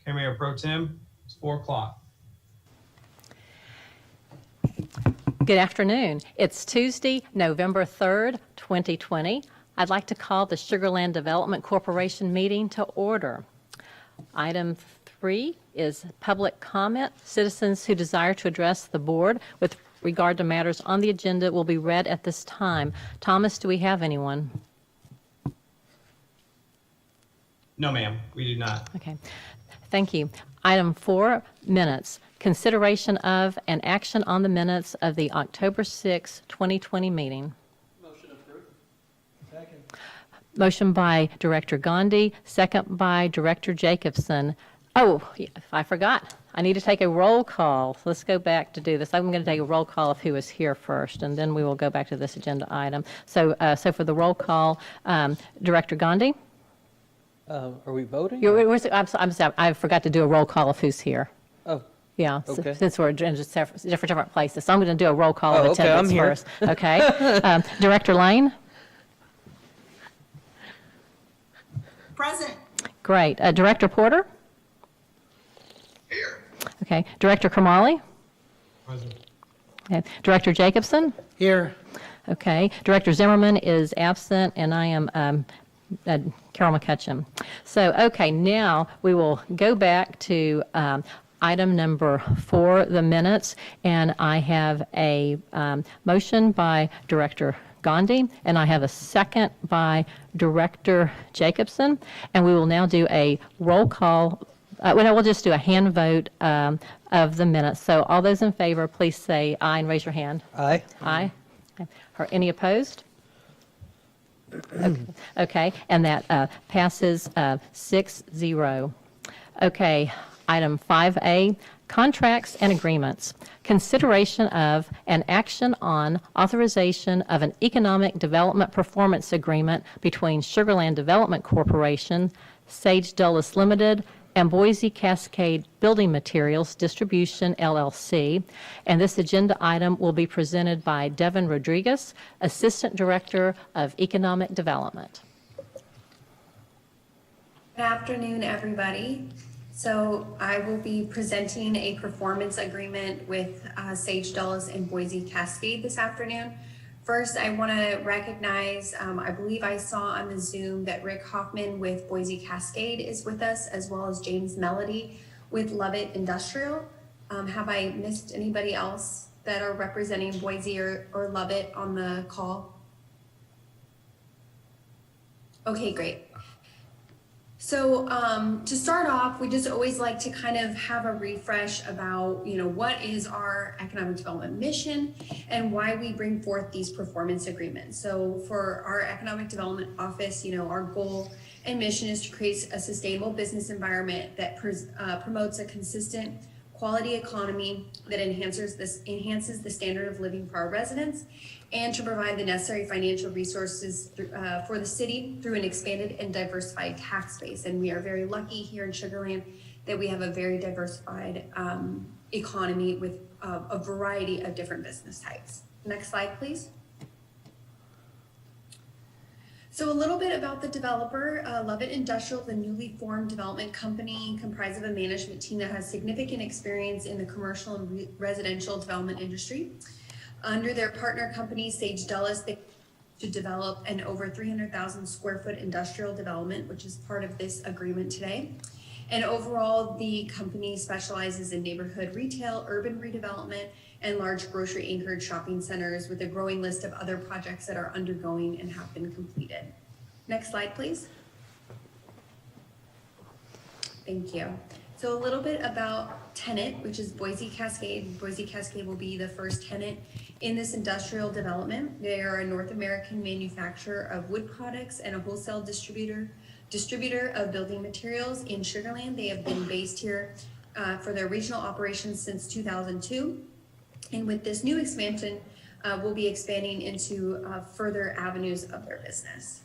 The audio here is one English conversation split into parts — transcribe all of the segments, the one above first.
Hey, Mayor Pro Tem, it's 4 o'clock. Good afternoon. It's Tuesday, November 3rd, 2020. I'd like to call the Sugarland Development Corporation meeting to order. Item 3 is public comment. Citizens who desire to address the board with regard to matters on the agenda will be read at this time. Thomas, do we have anyone? No, ma'am, we do not. Okay. Thank you. Item 4, minutes. Consideration of and action on the minutes of the October 6, 2020 meeting. Motion approved. Second. Motion by Director Gandhi, second by Director Jacobson. Oh, I forgot. I need to take a roll call. Let's go back to do this. I'm going to take a roll call of who is here first, and then we will go back to this agenda item. So for the roll call, Director Gandhi? Are we voting? I'm sorry, I forgot to do a roll call of who's here. Oh, Yeah, Okay. since we're in just different places. So I'm going to do a roll call of Oh, okay, attendance I'm here. first. Okay. Director Lane? Present. Great. Director Porter? Here. Okay. Director Kamali? Present. Okay. Director Jacobson? here. Okay. Director Zimmerman is absent, and I am Carol McCutcheon. So, okay, now we will go back to item number 4, the minutes, and I have a motion by Director Gandhi, and I have a second by Director Jacobson, and we will now do a roll call. We'll just do a hand vote of the minutes. So all those in favor, please say aye and raise your hand. Aye. Aye. Or any opposed? Okay, and that passes 6-0. Okay, item 5A, contracts and agreements. Consideration of and action on authorization of an economic development performance agreement between Sugarland Development Corporation, Sage Dulles Limited, and Boise Cascade Building Materials Distribution, LLC. And this agenda item will be presented by Devin Rodriguez, Assistant Director of Economic Development. Good afternoon, everybody. So I will be presenting a performance agreement with Sage Dulles and Boise Cascade this afternoon. First, I want to recognize, I believe I saw on the Zoom that Rick Hoffman with Boise Cascade is with us, as well as James Melody with Lovett Industrial. Have I missed anybody else that are representing Boise or Lovett on the call? Okay, great. So to start off, we just always like to kind of have a refresh about, what is our economic development mission and why we bring forth these performance agreements. So for our economic development office, our goal and mission is to create a sustainable business environment that promotes a consistent quality economy that enhances the standard of living for our residents, and to provide the necessary financial resources for the city through an expanded and diversified tax base. And we are very lucky here in Sugarland that we have a very diversified economy with a variety of different business types. Next slide, please. So a little bit about the developer. Lovett Industrial, the newly formed development company comprised of a management team that has significant experience in the commercial and residential development industry. Under their partner company, Sage Dulles, they to develop an over 300,000 square foot industrial development, which is part of this agreement today. And overall, the company specializes in neighborhood retail, urban redevelopment, and large grocery anchored shopping centers, with a growing list of other projects that are undergoing and have been completed. Next slide, please. Thank you. So a little bit about tenant, which is Boise Cascade. Boise Cascade will be the first tenant in this industrial development. They are a North American manufacturer of wood products and a wholesale distributor of building materials in Sugarland. They have been based here for their regional operations since 2002. And with this new expansion, we'll be expanding into further avenues of their business.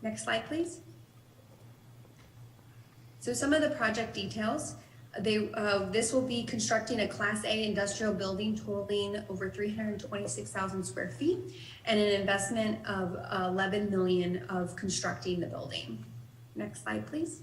Next slide, please. So some of the project details. This will be constructing a Class A industrial building totaling over 326,000 square feet and an investment of $11 million of constructing the building. Next slide, please.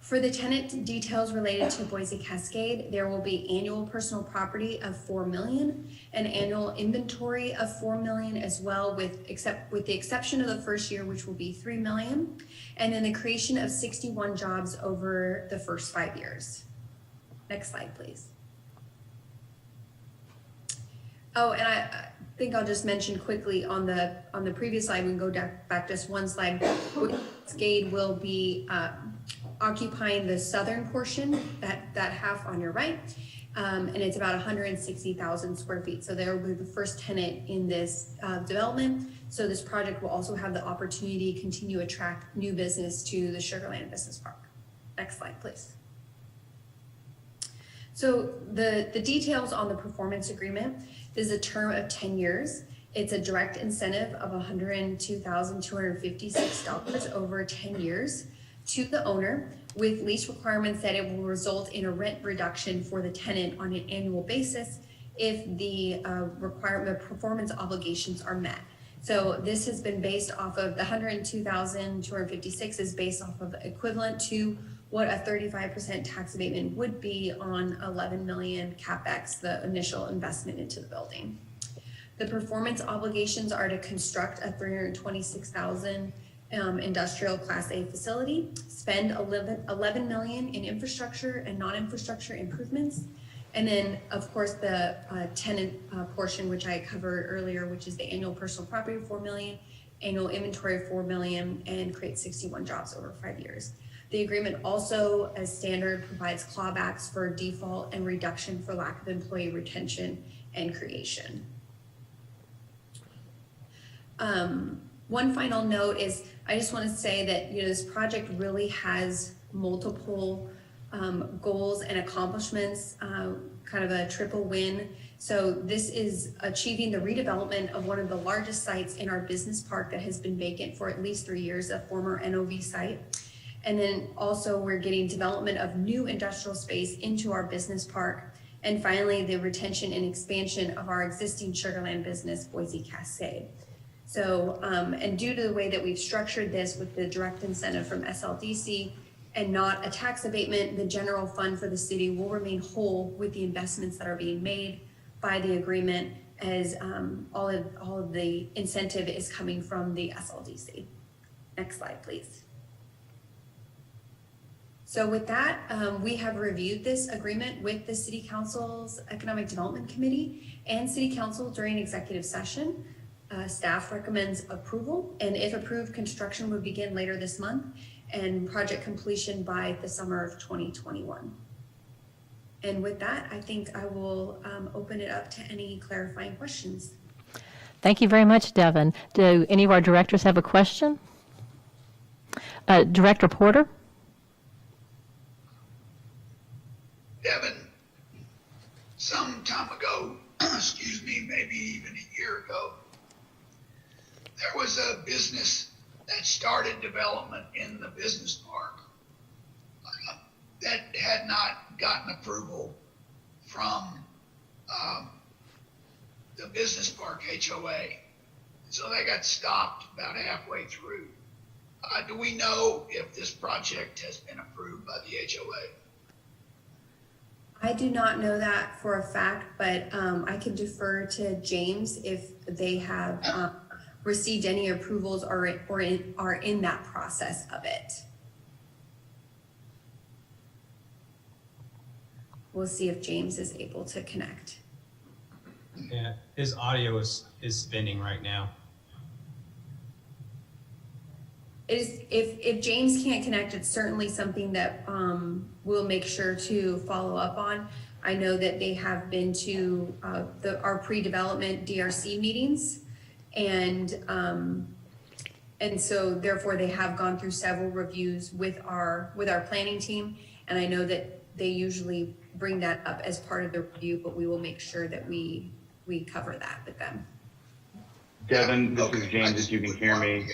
For the tenant details related to Boise Cascade, there will be annual personal property of $4 million, and annual inventory of $4 million as well, with the exception of the first year, which will be $3 million, and then the creation of 61 jobs over the first 5 years. Next slide, please. Oh, and I think I'll just mention quickly on the previous slide, we can go back just one slide. Cascade will be occupying the southern portion, that half on your right, and it's about 160,000 square feet. So they will be the first tenant in this development. So this project will also have the opportunity to continue to attract new business to the Sugar Land Business Park. Next slide, please. So the details on the performance agreement is a term of 10 years. It's a direct incentive of $102,256 over 10 years to the owner, with lease requirements that it will result in a rent reduction for the tenant on an annual basis if the performance obligations are met. So this has been based off of the $102,256 is based off of equivalent to what a 35% tax abatement would be on 11 million CapEx, the initial investment into the building. The performance obligations are to construct a 326,000 industrial Class A facility, spend 11 million in infrastructure and non-infrastructure improvements, and then of course the tenant portion, which I covered earlier, which is the annual personal property of 4 million, annual inventory of 4 million, and create 61 jobs over 5 years. The agreement also, as standard, provides clawbacks for default and reduction for lack of employee retention and creation. One final note is I just want to say that this project really has multiple goals and accomplishments, kind of a triple win. So this is achieving the redevelopment of one of the largest sites in our business park that has been vacant for at least 3 years, a former NOV site. And then also we're getting development of new industrial space into our business park. And finally, the retention and expansion of our existing Sugar Land business, Boise Cascade. So, and due to the way that we've structured this with the direct incentive from SLDC and not a tax abatement, the general fund for the city will remain whole with the investments that are being made by the agreement, as all of the incentive is coming from the SLDC. Next slide, please. So with that, we have reviewed this agreement with the City Council's Economic Development Committee and City Council during executive session. Staff recommends approval, and if approved, construction would begin later this month and project completion by the summer of 2021. And with that, I think I will open it up to any clarifying questions. Thank you very much, Devin. Do any of our directors have a question? Director Porter? Devin, some time ago, excuse me, maybe even a year ago, there was a business that started development in the business park that had not gotten approval from the business park HOA. So they got stopped about halfway through. Do we know if this project has been approved by the HOA? I do not know that for a fact, but I can defer to James if they have received any approvals or are in that process of it. We'll see if James is able to connect. Yeah, his audio is spinning right now. If James can't connect, it's certainly something that we'll make sure to follow up on. I know that they have been to our pre-development DRC meetings, and so therefore they have gone through several reviews with our planning team, and I know that they usually bring that up as part of the review, but we will make sure that we cover that with them. Devin, this is James, if you can hear me.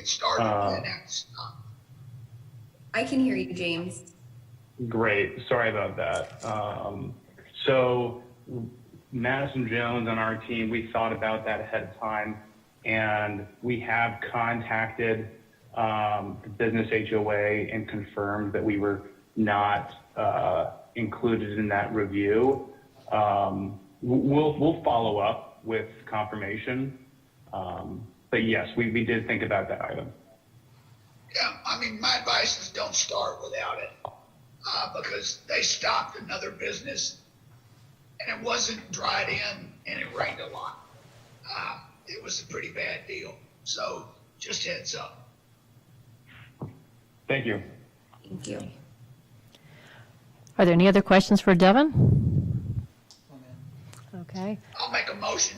I can hear you, James. Great, sorry about that. So Madison Jones on our team, we thought about that ahead of time, and we have contacted the business HOA and confirmed that we were not included in that review. We'll follow up with confirmation. But yes, we did think about that item. Yeah, I mean, my advice is don't start without it, because they stopped another business and it wasn't dried in and it rained a lot. It was a pretty bad deal. So just heads up. Thank you. Thank you. Are there any other questions for Devin? Okay. I'll make a motion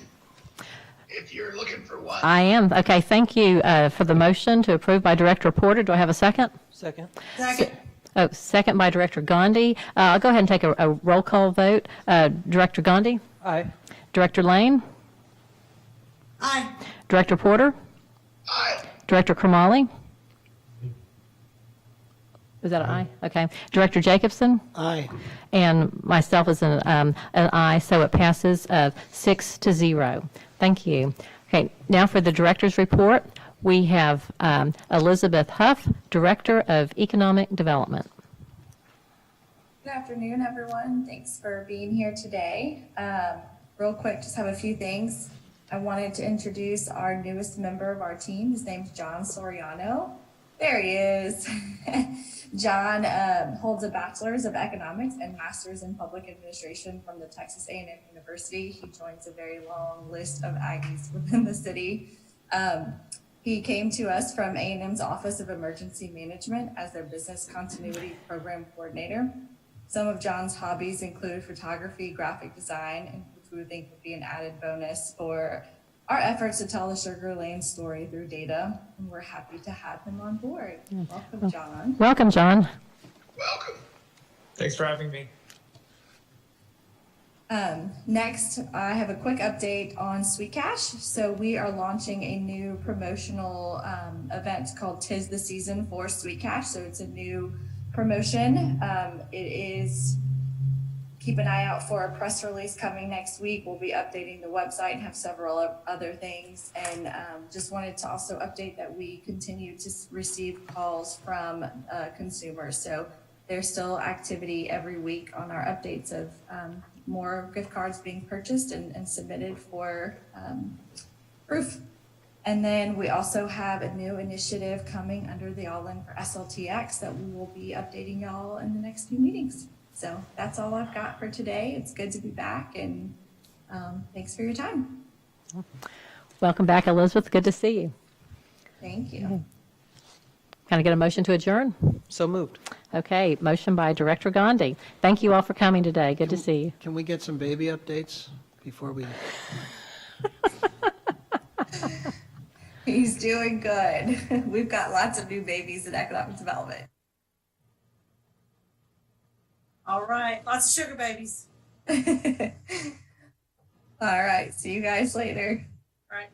if you're looking for one. I am. Okay, thank you for the motion to approve by Director Porter. Do I have a second? Second. Second. Oh, second by Director Gandhi. I'll go ahead and take a roll call vote. Director Gandhi? Aye. Director Lane? Aye. Director Porter? Aye. Director Kermali? Is that an aye? Okay. Director Jacobson? Aye. And myself is an aye, so it passes 6-0. Thank you. Okay, now for the director's report, we have Elizabeth Huff, Director of Economic Development. Good afternoon, everyone. Thanks for being here today. Real quick, just have a few things. I wanted to introduce our newest member of our team. His name's John Soriano. There he is. John holds a bachelor's of economics and master's in public administration from the Texas A&M University. He joins a very long list of Aggies within the city. He came to us from A&M's Office of Emergency Management as their business continuity program coordinator. Some of John's hobbies include photography, graphic design, and which we would think would be an added bonus for our efforts to tell the Sugar Land story through data, and we're happy to have him on board. Welcome, John. Welcome, John. Welcome. Thanks for having me. Next, I have a quick update on Sweet Cash. So we are launching a new promotional event called 'Tis the Season for Sweet Cash. So it's a new promotion. It is, keep an eye out for a press release coming next week. We'll be updating the website and have several other things. And just wanted to also update that we continue to receive calls from consumers. So there's still activity every week on our updates of more gift cards being purchased and submitted for proof. And then we also have a new initiative coming under the All In for SLTX that we will be updating y'all in the next few meetings. So that's all I've got for today. It's good to be back, and thanks for your time. Welcome back, Elizabeth. Good to see you. Thank you. Can I get a motion to adjourn? So moved. Okay, motion by Director Gandhi. Thank you all for coming today. Good to see you. Can we get some baby updates before we? He's doing good. We've got lots of new babies in economic development. All right. Lots of sugar babies. All right. See you guys later. All right.